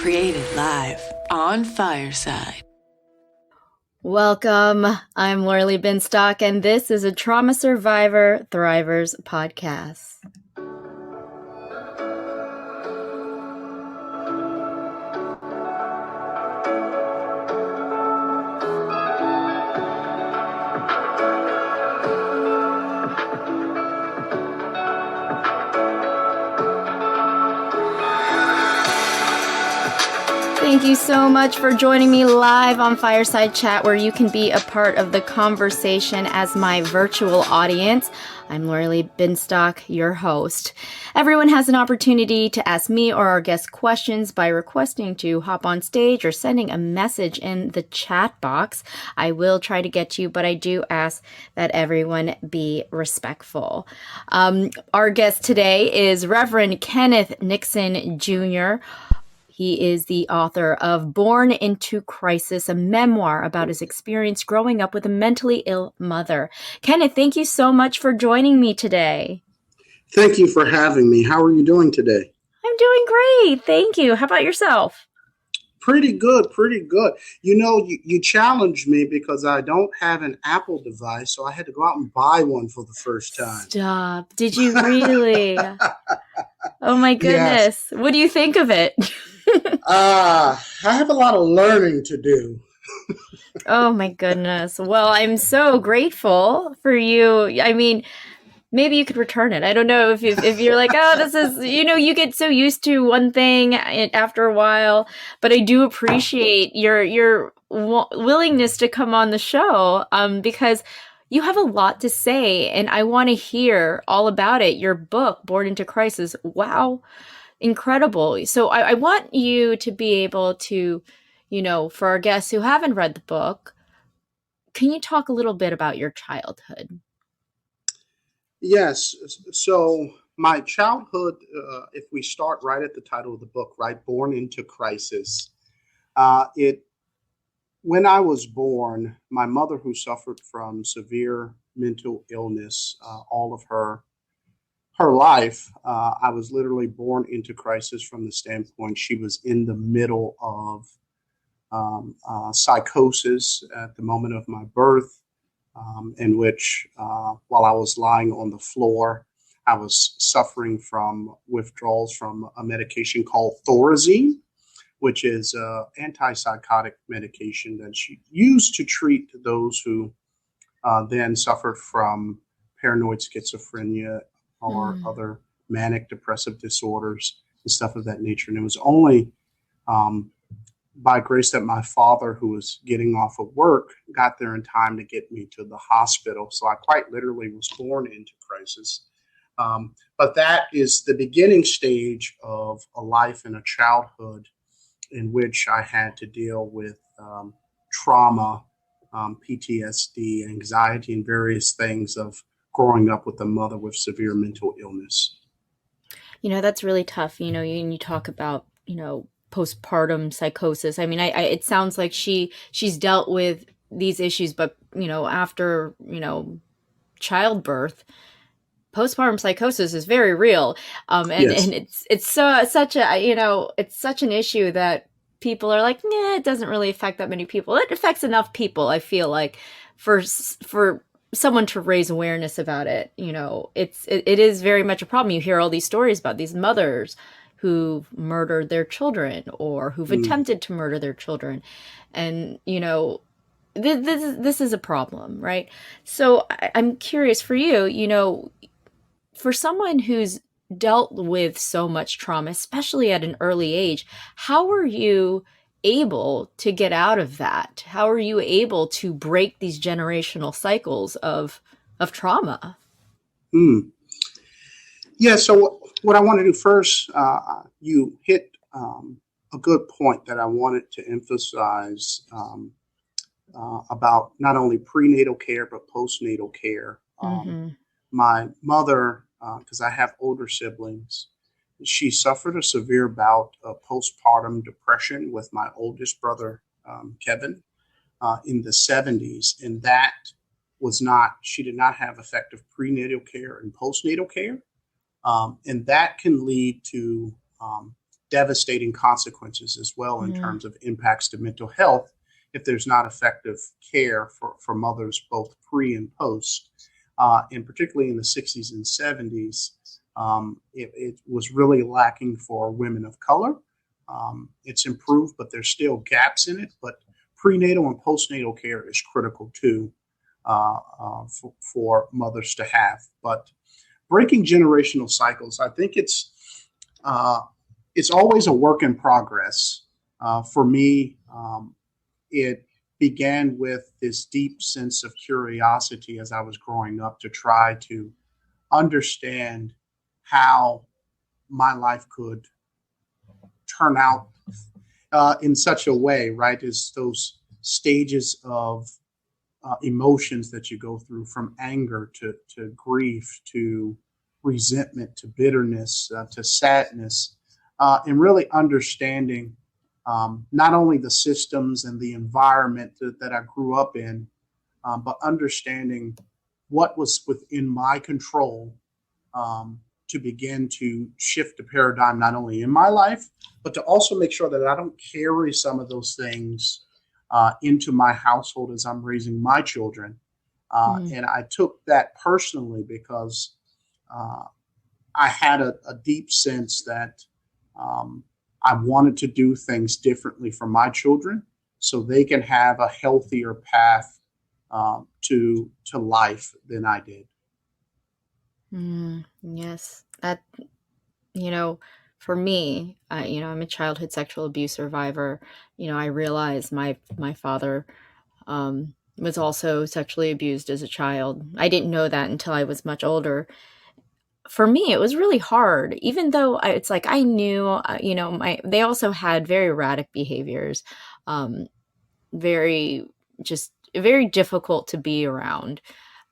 Created live on Fireside. Welcome. I'm Lorilee Binstock, and this is a Trauma Survivor Thrivers podcast. Thank you so much for joining me live on Fireside Chat, where you can be a part of the conversation as my virtual audience. I'm Lorilee Binstock, your host. Everyone has an opportunity to ask me or our guests questions by requesting to hop on stage or sending a message in the chat box. I will try to get to you, but I do ask that everyone be respectful. Our guest today is Reverend Kenneth Nixon Jr. He is the author of Born into Crisis, a memoir about his experience growing up with a mentally ill mother. Kenneth, thank you so much for joining me today. Thank you for having me. How are you doing today? I'm doing great. Thank you. How about yourself? Pretty good, pretty good. You know, you challenged me because I don't have an Apple device, so I had to go out and buy one for the first time. Stop. Did you really? Oh my goodness. Yes. What do you think of it? I have a lot of learning to do. Oh my goodness. Well, I'm so grateful for you. I mean, maybe you could return it. I don't know if you're like, oh, this is, you get so used to one thing after a while, but I do appreciate your willingness to come on the show because you have a lot to say and I want to hear all about it. Your book, Born into Crisis. Wow. Incredible. So I want you to be able to, for our guests who haven't read the book, can you talk a little bit about your childhood? Yes. So my childhood, if we start right at the title of the book, right, Born into Crisis, when I was born, my mother, who suffered from severe mental illness all of her life, I was literally born into crisis from the standpoint she was in the middle of psychosis at the moment of my birth, in which while I was lying on the floor, I was suffering from withdrawals from a medication called Thorazine, which is an antipsychotic medication that she used to treat those who then suffered from paranoid schizophrenia or other manic depressive disorders and stuff of that nature. And it was only by grace that my father, who was getting off of work, got there in time to get me to the hospital. So I quite literally was born into crisis. But that is the beginning stage of a life and a childhood in which I had to deal with trauma, PTSD, anxiety, and various things of growing up with a mother with severe mental illness. That's really tough. You talk about, postpartum psychosis. I mean, it sounds like she's dealt with these issues, but, after, childbirth, postpartum psychosis is very real. Yes. And it's such an issue that people are like, nah, it doesn't really affect that many people. It affects enough people, I feel like, for someone to raise awareness about it. It is very much a problem. You hear all these stories about these mothers who've murdered their children or who've attempted to murder their children. And, this is a problem, right? So I'm curious for you, for someone who's dealt with so much trauma, especially at an early age, how are you able to get out of that? How are you able to break these generational cycles of trauma? Yeah, so what I want to do first, you hit a good point that I wanted to emphasize about not only prenatal care, but postnatal care. My mother, because I have older siblings, she suffered a severe bout of postpartum depression with my oldest brother, Kevin, in the 70s. And that she did not have effective prenatal care and postnatal care. And that can lead to devastating consequences as well in Mm. terms of impacts to mental health if there's not effective care for mothers both pre and post. And particularly in the 60s and 70s, it was really lacking for women of color. It's improved, but there's still gaps in it. But prenatal and postnatal care is critical too for mothers to have. But breaking generational cycles, I think it's always a work in progress. For me, it began with this deep sense of curiosity as I was growing up to try to understand how my life could turn out in such a way, right? Is those stages of emotions that you go through, from anger to grief to resentment to bitterness to sadness, and really understanding not only the systems and the environment that I grew up in, but understanding what was within my control to begin to shift the paradigm, not only in my life, but to also make sure that I don't carry some of those things into my household as I'm raising my children. And I took that personally because I had a deep sense that I wanted to do things differently for my children so they can have a healthier path to life than I did. Yes, that, for me, I'm a childhood sexual abuse survivor. I realized my father was also sexually abused as a child. I didn't know that until I was much older. For me, it was really hard, even though it's like I knew, they also had very erratic behaviors, very very difficult to be around.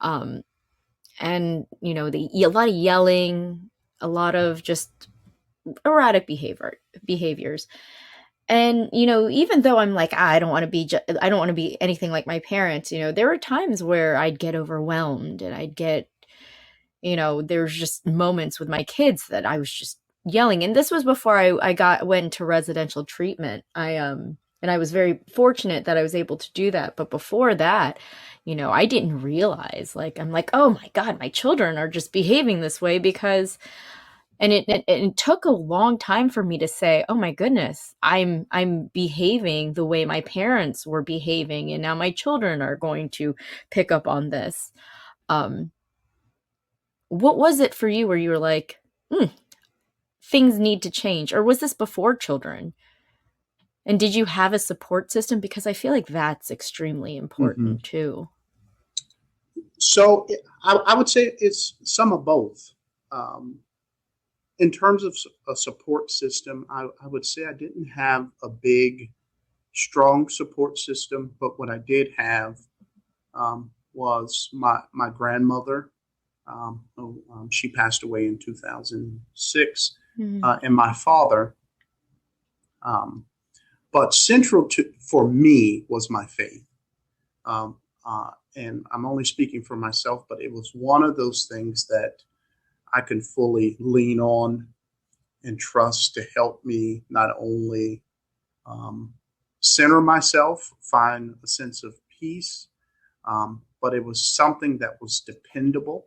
And, a lot of yelling, a lot of just erratic behaviors. And, even though I'm like, I don't want to be, I don't want to be anything like my parents, there were times where I'd get overwhelmed and I'd get, there's just moments with my kids that I was just yelling. And this was before I went to residential treatment. And I was very fortunate that I was able to do that. But before that, I didn't realize, like, I'm like, oh my God, my children are just behaving this way because, and it took a long time for me to say, oh my goodness, I'm behaving the way my parents were behaving. And now my children are going to pick up on this. What was it for you where you were like, things need to change? Or was this before children? And did you have a support system? Because I feel like that's extremely important too. So I would say it's some of both. In terms of a support system, I would say I didn't have a big, strong support system, but what I did have was my grandmother. She passed away in 2006, and my father. But central for me was my faith. And I'm only speaking for myself, but it was one of those things that I can fully lean on and trust to help me not only center myself, find a sense of peace, but it was something that was dependable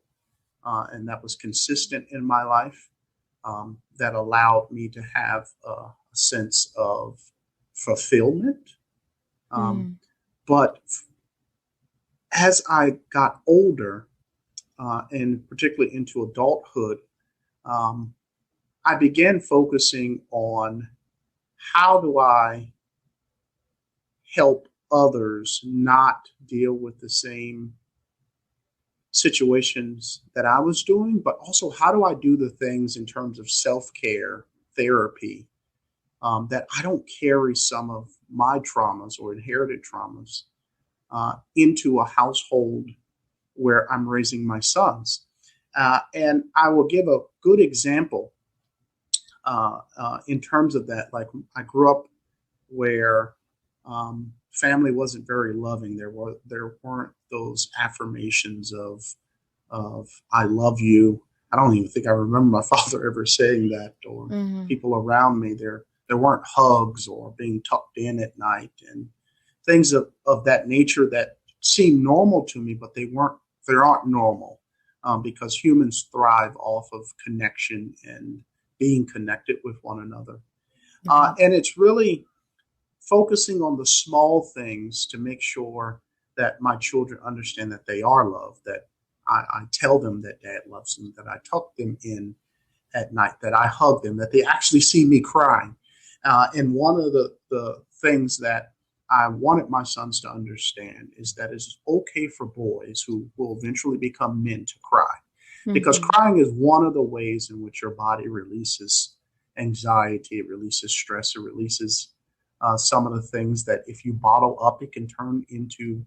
and that was consistent in my life, that allowed me to have a sense of fulfillment. But as I got older, and particularly into adulthood, I began focusing on how do I help others not deal with the same situations that I was doing, but also how do I do the things in terms of self-care, therapy, that I don't carry some of my traumas or inherited traumas into a household where I'm raising my sons. And I will give a good example in terms of that. Like, I grew up where family wasn't very loving. There weren't those affirmations of I love you. I don't even think I remember my father ever saying that, or Mm-hmm. people around me. There weren't hugs or being tucked in at night and things of that nature that seem normal to me, but they aren't normal, because humans thrive off of connection and being connected with one another. Right. And it's really focusing on the small things to make sure that my children understand that they are loved, that I tell them that dad loves them, that I tuck them in at night, that I hug them, that they actually see me crying. And one of the things that I wanted my sons to understand is that it's okay for boys who will eventually become men to cry, because Mm-hmm. crying is one of the ways in which your body releases anxiety, it releases stress, it releases some of the things that if you bottle up, it can turn into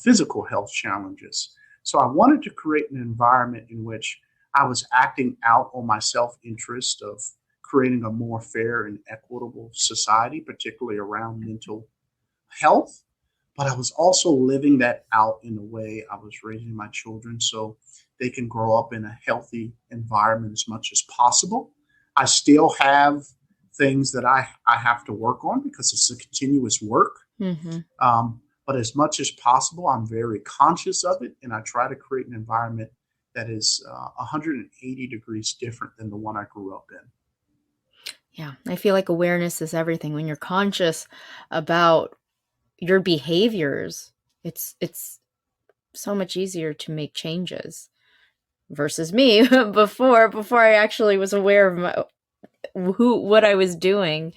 physical health challenges. So I wanted to create an environment in which I was acting out on my self-interest of creating a more fair and equitable society, particularly around mental health. But I was also living that out in the way I was raising my children so they can grow up in a healthy environment as much as possible. I still have things that I have to work on because it's a continuous work. Mm-hmm. But as much as possible, I'm very conscious of it, and I try to create an environment that is 180 degrees different than the one I grew up in. Yeah, I feel like awareness is everything. When you're conscious about your behaviors, it's so much easier to make changes versus me before I actually was aware of what I was doing.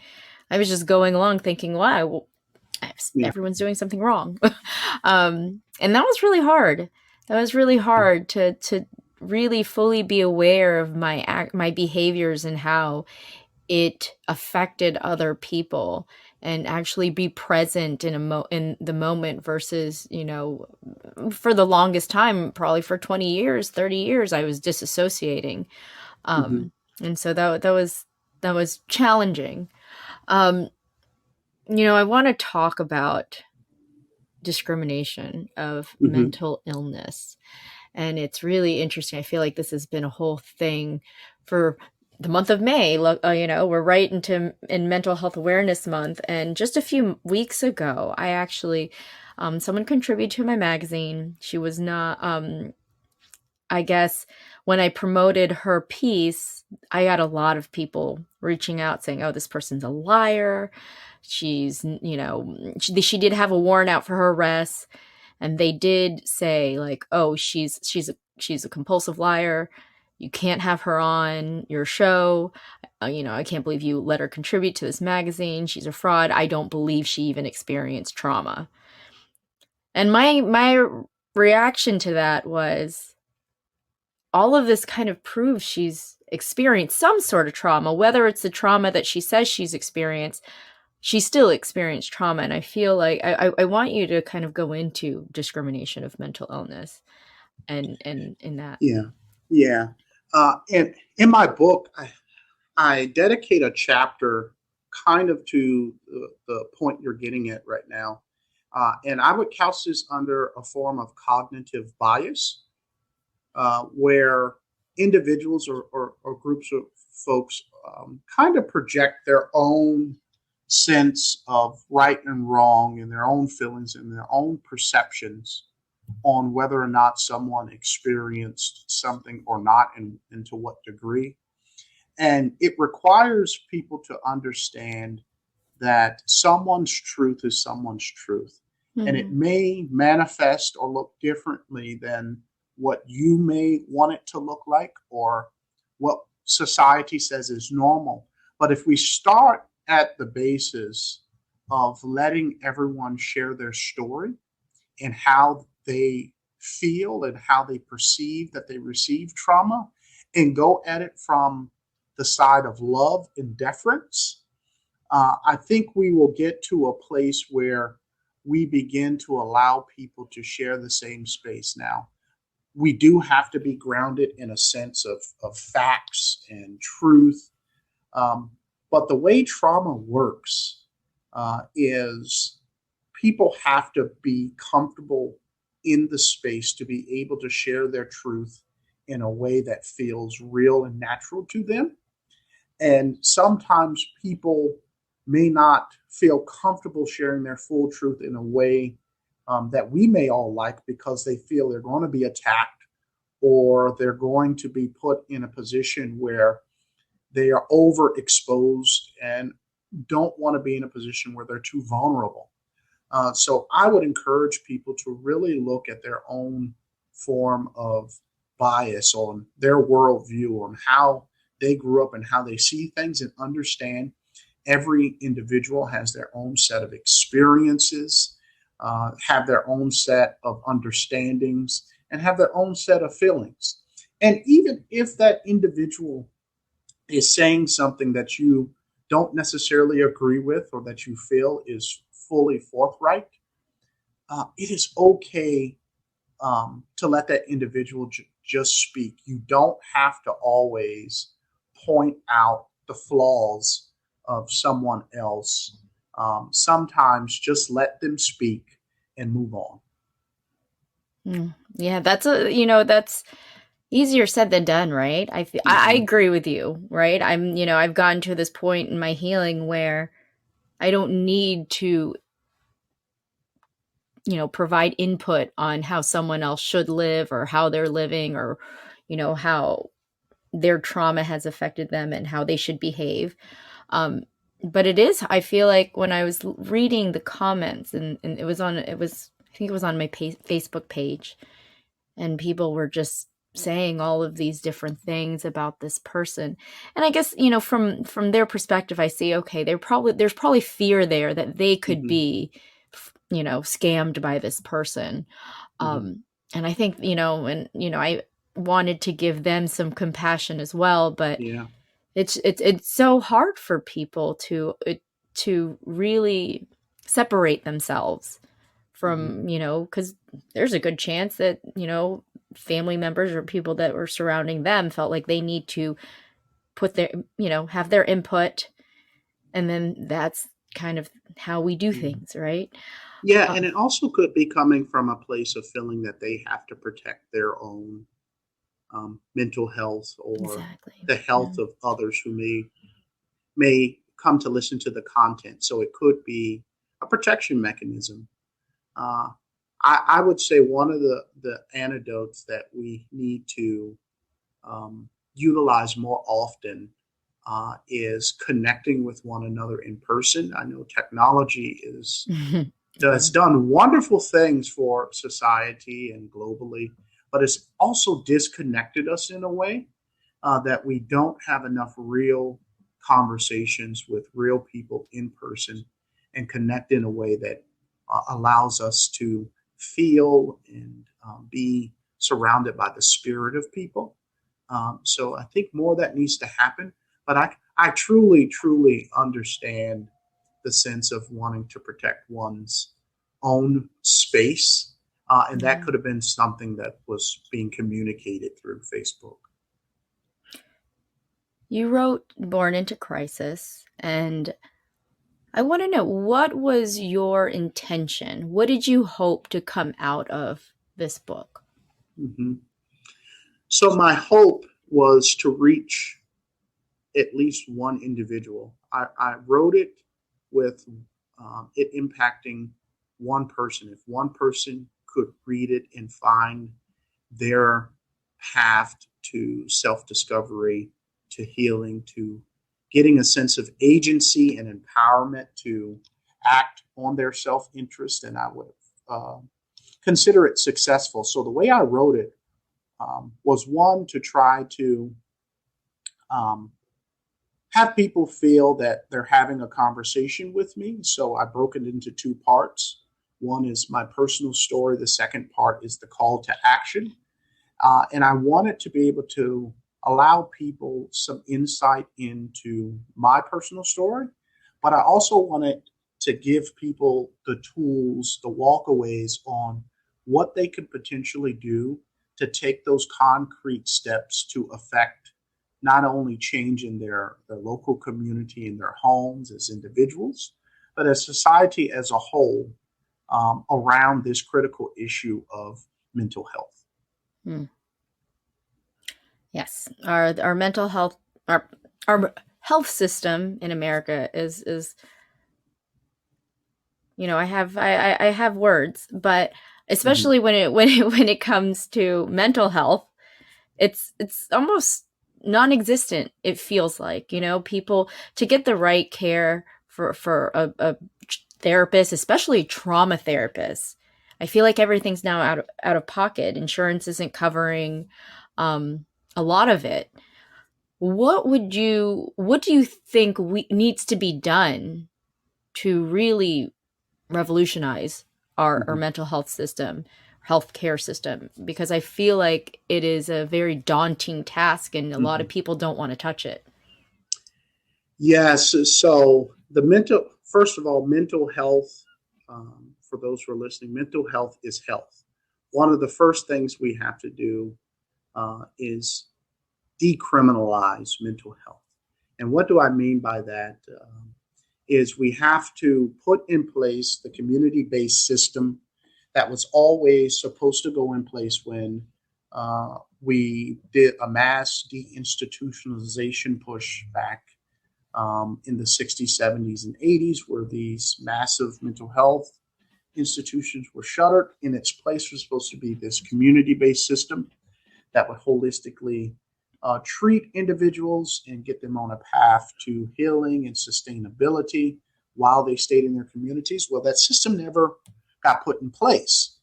I was just going along thinking, wow, well, Yeah. everyone's doing something wrong. And that was really hard. That was really hard to really fully be aware of my behaviors and how it affected other people, and actually be present in the moment versus, for the longest time, probably for 20 years, 30 years, I was disassociating. Mm-hmm. And so that was challenging. Um, I want to talk about discrimination of Mm-hmm. mental illness. And it's really interesting. I feel like this has been a whole thing for the month of May. We're right in Mental Health Awareness Month. And just a few weeks ago, I actually, someone contributed to my magazine. She was not, I guess when I promoted her piece, I got a lot of people reaching out saying, oh, this person's a liar. She's, she did have a warrant out for her arrest. And they did say, like, oh, she's a compulsive liar. You can't have her on your show. I can't believe you let her contribute to this magazine. She's a fraud. I don't believe she even experienced trauma. And my reaction to that was, all of this kind of proves she's experienced some sort of trauma, whether it's the trauma that she says she's experienced. She still experienced trauma. And I feel like I want you to kind of go into discrimination of mental illness and in that. Yeah. Yeah. And in my book, I dedicate a chapter kind of to the point you're getting at right now. And I would couch this under a form of cognitive bias, where individuals or groups of folks kind of project their own sense of right and wrong and their own feelings and their own perceptions on whether or not someone experienced something or not, and to what degree. And it requires people to understand that someone's truth is someone's truth. And it Mm-hmm. may manifest or look differently than what you may want it to look like or what society says is normal. But if we start at the basis of letting everyone share their story and how they feel and how they perceive that they receive trauma, and go at it from the side of love and deference, I think we will get to a place where we begin to allow people to share the same space. Now, we do have to be grounded in a sense of facts and truth. But the way trauma works is people have to be comfortable in the space to be able to share their truth in a way that feels real and natural to them. And sometimes people may not feel comfortable sharing their full truth in a way that we may all like, because they feel they're going to be attacked, or they're going to be put in a position where they are overexposed and don't want to be in a position where they're too vulnerable. So I would encourage people to really look at their own form of bias on their worldview, on how they grew up and how they see things, and understand every individual has their own set of experiences, have their own set of understandings, and have their own set of feelings. And even if that individual is saying something that you don't necessarily agree with, or that you feel is fully forthright, it is okay to let that individual just speak. You don't have to always point out the flaws of someone else. Sometimes just let them speak and move on. Yeah, that's easier said than done, right? I agree with you, right? I've gotten to this point in my healing where I don't need to, provide input on how someone else should live, or how they're living, or, how their trauma has affected them and how they should behave. But I feel like when I was reading the comments, and I think it was on my Facebook page, and people were just saying all of these different things about this person. And I guess, from their perspective, I see, okay, there's probably fear there that they could be, scammed by this person. And I think, I wanted to give them some compassion as well, but Yeah. it's so hard for people to really separate themselves from, because there's a good chance that, family members or people that were surrounding them felt like they need to put their, have their input. And then that's kind of how we do things, right? Yeah, and it also could be coming from a place of feeling that they have to protect their own mental health, or Exactly. the health of others who may come to listen to the content. So it could be a protection mechanism. I would say one of the antidotes that we need to utilize more often is connecting with one another in person. I know technology has done wonderful things for society and globally, but it's also disconnected us in a way that we don't have enough real conversations with real people in person, and connect in a way that allows us to feel and be surrounded by the spirit of people. So I think more of that needs to happen. But I truly, truly understand the sense of wanting to protect one's own space. And that could have been something that was being communicated through Facebook. You wrote Born into Crisis, and I want to know, what was your intention? What did you hope to come out of this book? So my hope was to reach at least one individual. I wrote it with it impacting one person. If one person could read it and find their path to self-discovery, to healing, to getting a sense of agency and empowerment to act on their self-interest, and I would consider it successful. So the way I wrote it was, one, to try to have people feel that they're having a conversation with me. So I broke it into two parts. One is my personal story. The second part is the call to action. And I wanted to be able to allow people some insight into my personal story, but I also wanted to give people the tools, the walkaways on what they could potentially do to take those concrete steps to affect not only change in their local community, in their homes as individuals, but as society as a whole, around this critical issue of mental health. Yes, our mental health, our health system in America is I have words, but Mhm. especially when it comes to mental health, it's almost non-existent. It feels like, people to get the right care for a therapist, especially trauma therapists. I feel like everything's now out of pocket. Insurance isn't covering a lot of it. What do you think needs to be done to really revolutionize our Mhm. mental health system, healthcare system? Because I feel like it is a very daunting task and a lot of Mhm. people don't want to touch it. Yes. So first of all, mental health, for those who are listening, mental health is health. One of the first things we have to do is decriminalize mental health. And what do I mean by that? Is we have to put in place the community-based system that was always supposed to go in place when we did a mass deinstitutionalization push back in the 60s, 70s, and 80s, where these massive mental health institutions were shuttered. In its place was supposed to be this community-based system that would holistically treat individuals and get them on a path to healing and sustainability while they stayed in their communities. Well, that system never got put in place.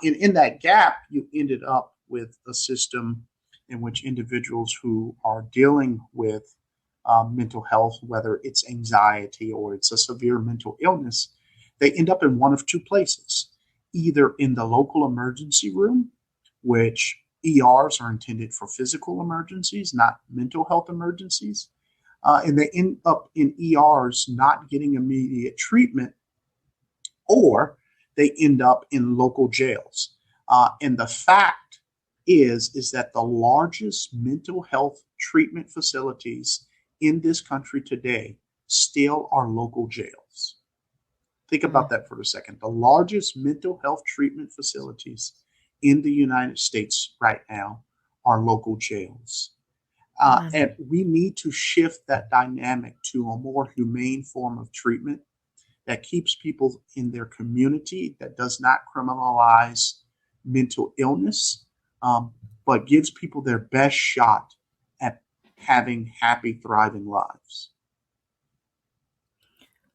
In that gap, you ended up with a system in which individuals who are dealing with mental health, whether it's anxiety or it's a severe mental illness, they end up in one of two places, either in the local emergency room, which ERs are intended for physical emergencies, not mental health emergencies. And they end up in ERs not getting immediate treatment, or they end up in local jails. And the fact is that the largest mental health treatment facilities in this country today still are local jails. Think Mm. about that for a second. The largest mental health treatment facilities in the United States right now are local jails. And we need to shift that dynamic to a more humane form of treatment that keeps people in their community, that does not criminalize mental illness, um, but gives people their best shot at having happy, thriving lives.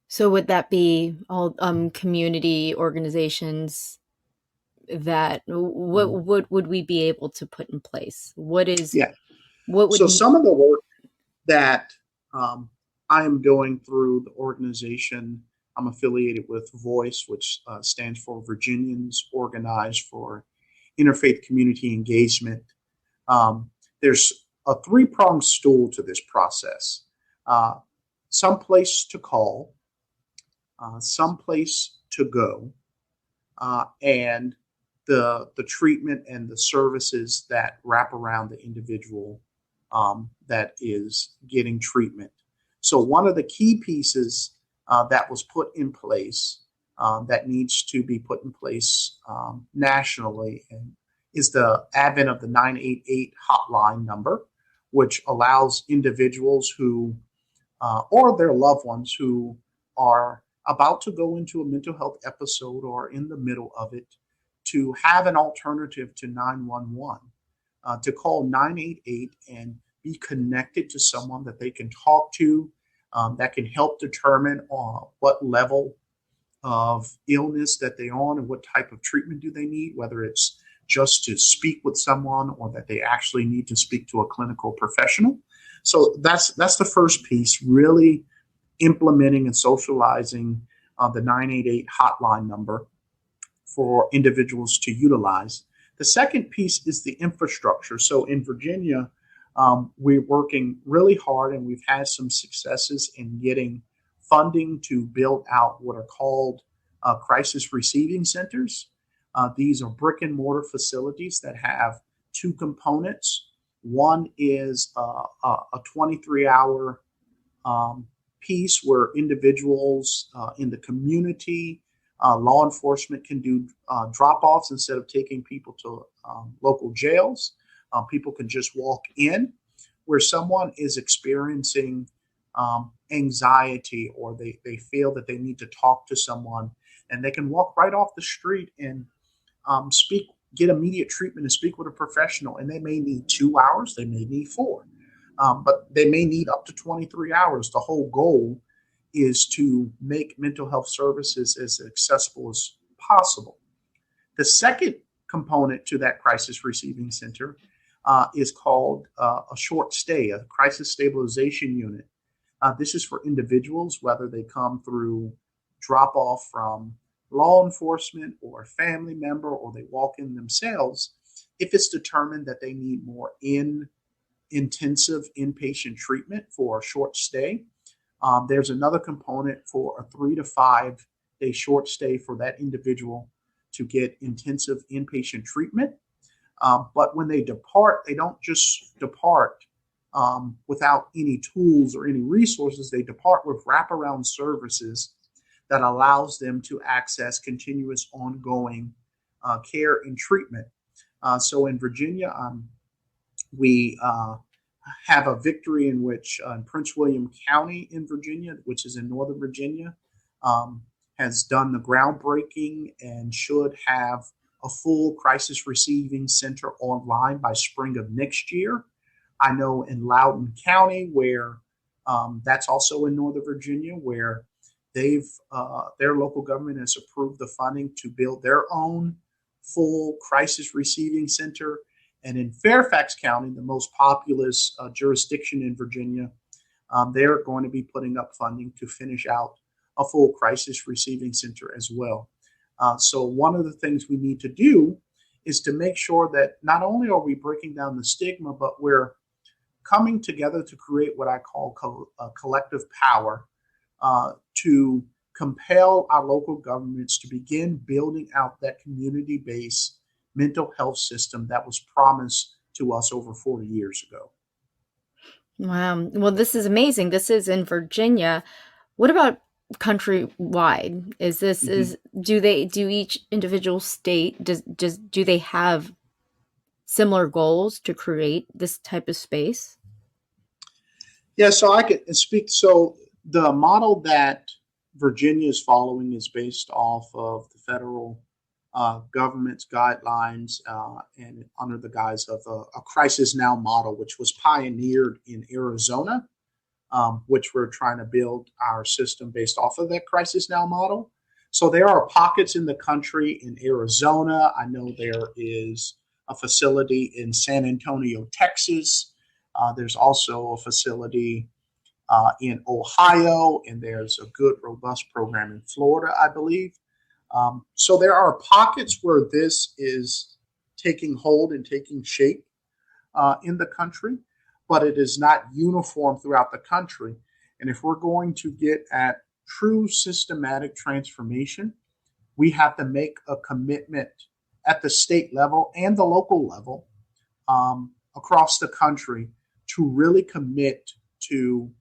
So would that be all community organizations that what would we be able to put in place? Yeah. What would So some of the work that I am doing through the organization I'm affiliated with, Voice, which stands for Virginians Organized for Interfaith Community Engagement. There's a three-pronged stool to this process. Uh, some place to call, some place to go, and the treatment and the services that wrap around the individual that is getting treatment. So one of the key pieces that was put in place that needs to be put in place nationally and is the advent of the 988 hotline number, which allows individuals who or their loved ones who are about to go into a mental health episode or in the middle of it to have an alternative to 911, to call 988 and be connected to someone that they can talk to, that can help determine what level of illness that they're on and what type of treatment do they need, whether it's just to speak with someone or that they actually need to speak to a clinical professional. So that's the first piece, really implementing and socializing the 988 hotline number for individuals to utilize. The second piece is the infrastructure. So in Virginia, we're working really hard and we've had some successes in getting funding to build out what are called crisis receiving centers. These are brick and mortar facilities that have two components. One is a 23-hour piece where individuals in the community, law enforcement can do drop offs instead of taking people to local jails. People can just walk in where someone is experiencing anxiety, or they feel that they need to talk to someone, and they can walk right off the street and get immediate treatment and speak with a professional. And they may need 2 hours, they may need 4, but they may need up to 23 hours. The whole goal is to make mental health services as accessible as possible. The second component to that crisis receiving center is called a short stay, a crisis stabilization unit. This is for individuals, whether they come through drop off from law enforcement or a family member, or they walk in themselves. If it's determined that they need more intensive inpatient treatment for a short stay, there's another component for a 3 to 5 day short stay for that individual to get intensive inpatient treatment. But when they depart, they don't just depart without any tools or any resources. They depart with wraparound services that allows them to access continuous ongoing care and treatment. So in Virginia, we have a victory in which Prince William County in Virginia, which is in Northern Virginia, has done the groundbreaking and should have a full crisis receiving center online by spring of next year. I know in Loudoun County, where that's also in Northern Virginia, where their local government has approved the funding to build their own full crisis receiving center. And in Fairfax County, the most populous jurisdiction in Virginia, they're going to be putting up funding to finish out a full crisis receiving center as well. So one of the things we need to do is to make sure that not only are we breaking down the stigma, but we're coming together to create what I call collective power to compel our local governments to begin building out that community-based mental health system that was promised to us over 40 years ago. Wow. Well, this is amazing. This is in Virginia. What about countrywide? Do each individual state, do they have similar goals to create this type of space? Yeah, so I can speak. So the model that Virginia is following is based off of the federal government's guidelines and under the guise of a crisis now model, which was pioneered in Arizona, which we're trying to build our system based off of that crisis now model. So there are pockets in the country. In Arizona, I know there is a facility in San Antonio, Texas. There's also a facility in Ohio, and there's a good, robust program in Florida, I believe. So there are pockets where this is taking hold and taking shape in the country, but it is not uniform throughout the country. And if we're going to get at true systematic transformation, we have to make a commitment at the state level and the local level across the country to really commit to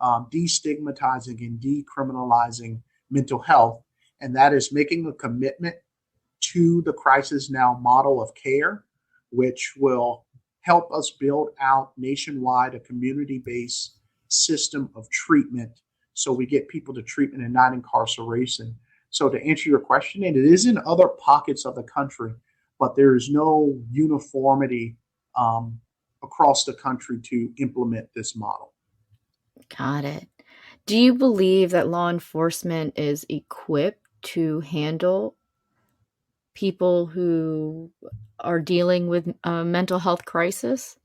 destigmatizing and decriminalizing mental health. And that is making a commitment to the crisis now model of care, which will help us build out nationwide a community-based system of treatment so we get people to treatment and not incarceration. So to answer your question, and it is in other pockets of the country, but there is no uniformity across the country to implement this model. Got it. Do you believe that law enforcement is equipped to handle people who are dealing with a mental health crisis?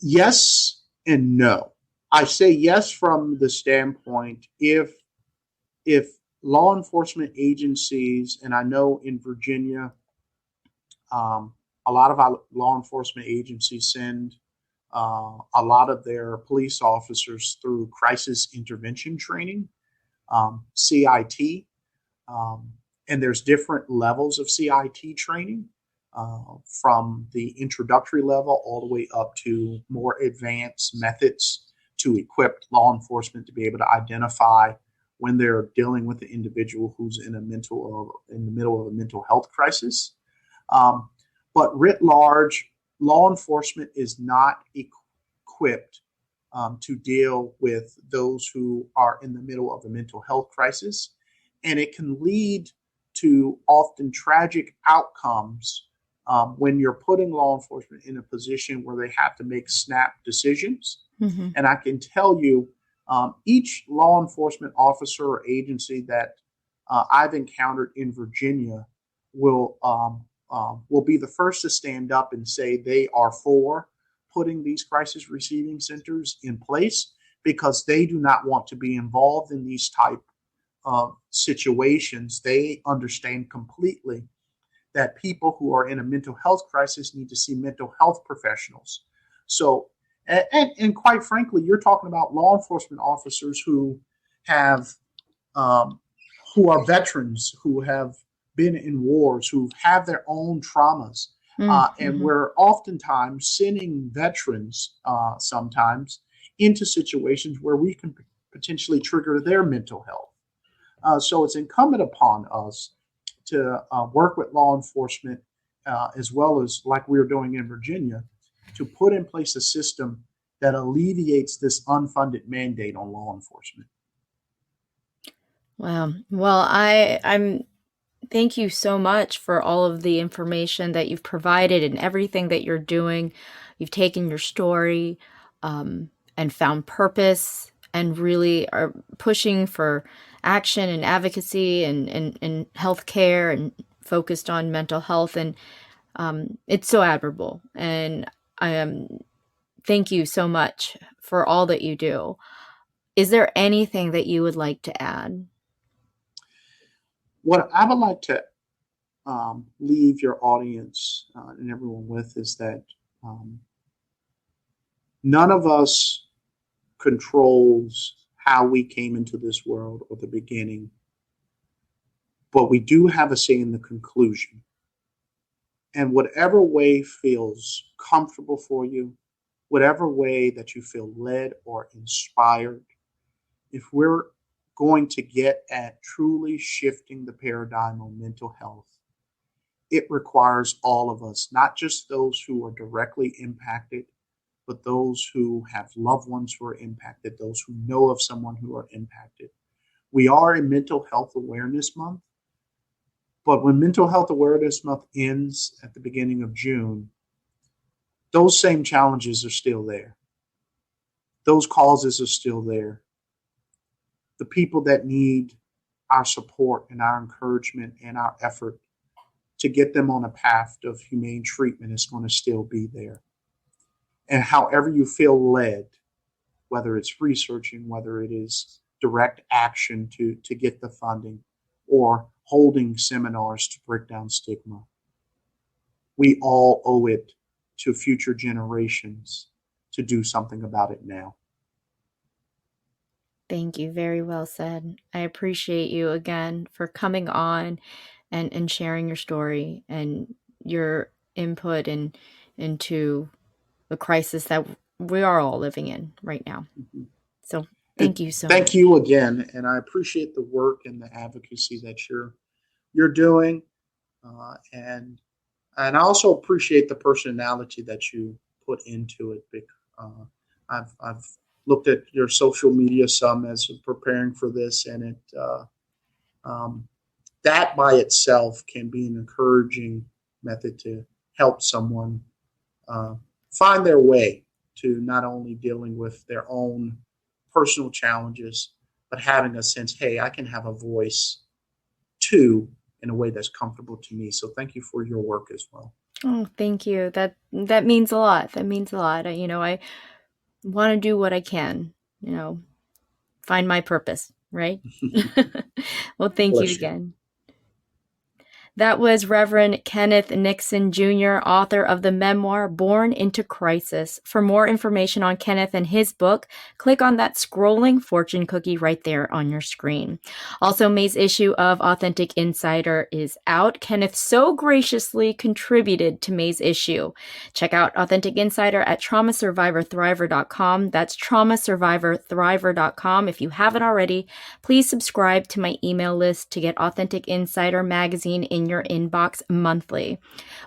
Yes and no. I say yes from the standpoint if law enforcement agencies, and I know in Virginia, a lot of our law enforcement agencies send a lot of their police officers through crisis intervention training, CIT, and there's different levels of CIT training from the introductory level all the way up to more advanced methods to equip law enforcement to be able to identify when they're dealing with an individual who's in the middle of a mental health crisis. But writ large, law enforcement is not equipped to deal with those who are in the middle of a mental health crisis. And it can lead to often tragic outcomes when you're putting law enforcement in a position where they have to make snap decisions. Mm-hmm. And I can tell you, each law enforcement officer or agency that I've encountered in Virginia will be the first to stand up and say they are for putting these crisis receiving centers in place, because they do not want to be involved in these type of situations. They understand completely that people who are in a mental health crisis need to see mental health professionals. So, and quite frankly, you're talking about law enforcement officers who have, who are veterans, who have been in wars, who have their own traumas. And we're oftentimes sending veterans sometimes into situations where we can potentially trigger their mental health. So it's incumbent upon us to work with law enforcement as well as, like we're doing in Virginia, to put in place a system that alleviates this unfunded mandate on law enforcement. Wow. Well, I'm thank you so much for all of the information that you've provided and everything that you're doing. You've taken your story and found purpose and really are pushing for action and advocacy and healthcare and focused on mental health. And it's so admirable. And thank you so much for all that you do. Is there anything that you would like to add? What I would like to leave your audience and everyone with is that none of us controls how we came into this world or the beginning, but we do have a say in the conclusion. And whatever way feels comfortable for you, whatever way that you feel led or inspired, if we're going to get at truly shifting the paradigm on mental health, it requires all of us, not just those who are directly impacted, but those who have loved ones who are impacted, those who know of someone who are impacted. We are in Mental Health Awareness Month, but when Mental Health Awareness Month ends at the beginning of June, those same challenges are still there. Those causes are still there. The people that need our support and our encouragement and our effort to get them on a path of humane treatment is going to still be there. And however you feel led, whether it's researching, whether it is direct action to get the funding, or holding seminars to break down stigma, we all owe it to future generations to do something about it now. Thank you. Very well said. I appreciate you again for coming on and sharing your story and your input into the crisis that we are all living in right now. Mm-hmm. So thank you so much. Thank much. you again. And I appreciate the work and the advocacy that you're doing. And I also appreciate the personality that you put into it. I've looked at your social media some as preparing for this, and that by itself can be an encouraging method to help someone find their way to not only dealing with their own personal challenges, but having a sense, hey, I can have a voice too in a way that's comfortable to me. So thank you for your work as well. Oh, thank you. That means a lot. That means a lot. I want to do what I can, find my purpose, right? Well, thank you again. That was Reverend Kenneth Nixon Jr., author of the memoir Born into Crisis. For more information on Kenneth and his book, click on that scrolling fortune cookie right there on your screen. Also, May's issue of Authentic Insider is out. Kenneth so graciously contributed to May's issue. Check out Authentic Insider at traumasurvivorthriver.com. That's traumasurvivorthriver.com. If you haven't already, please subscribe to my email list to get Authentic Insider magazine in your inbox monthly.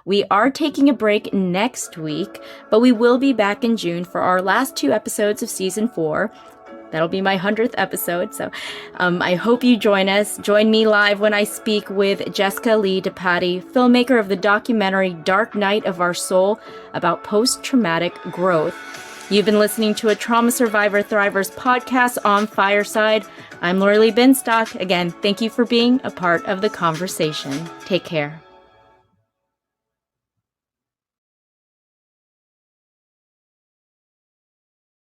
We are taking a break next week, but we will be back in June for our last 2 episodes of season 4. That'll be my 100th episode, so I hope you join us. Join me live when I speak with Jessica Lee DePatty, filmmaker of the documentary Dark Night of Our Soul about post-traumatic growth. You've been listening to a Trauma Survivor Thrivers podcast on Fireside. I'm Lorilee Binstock. Again, thank you for being a part of the conversation. Take care.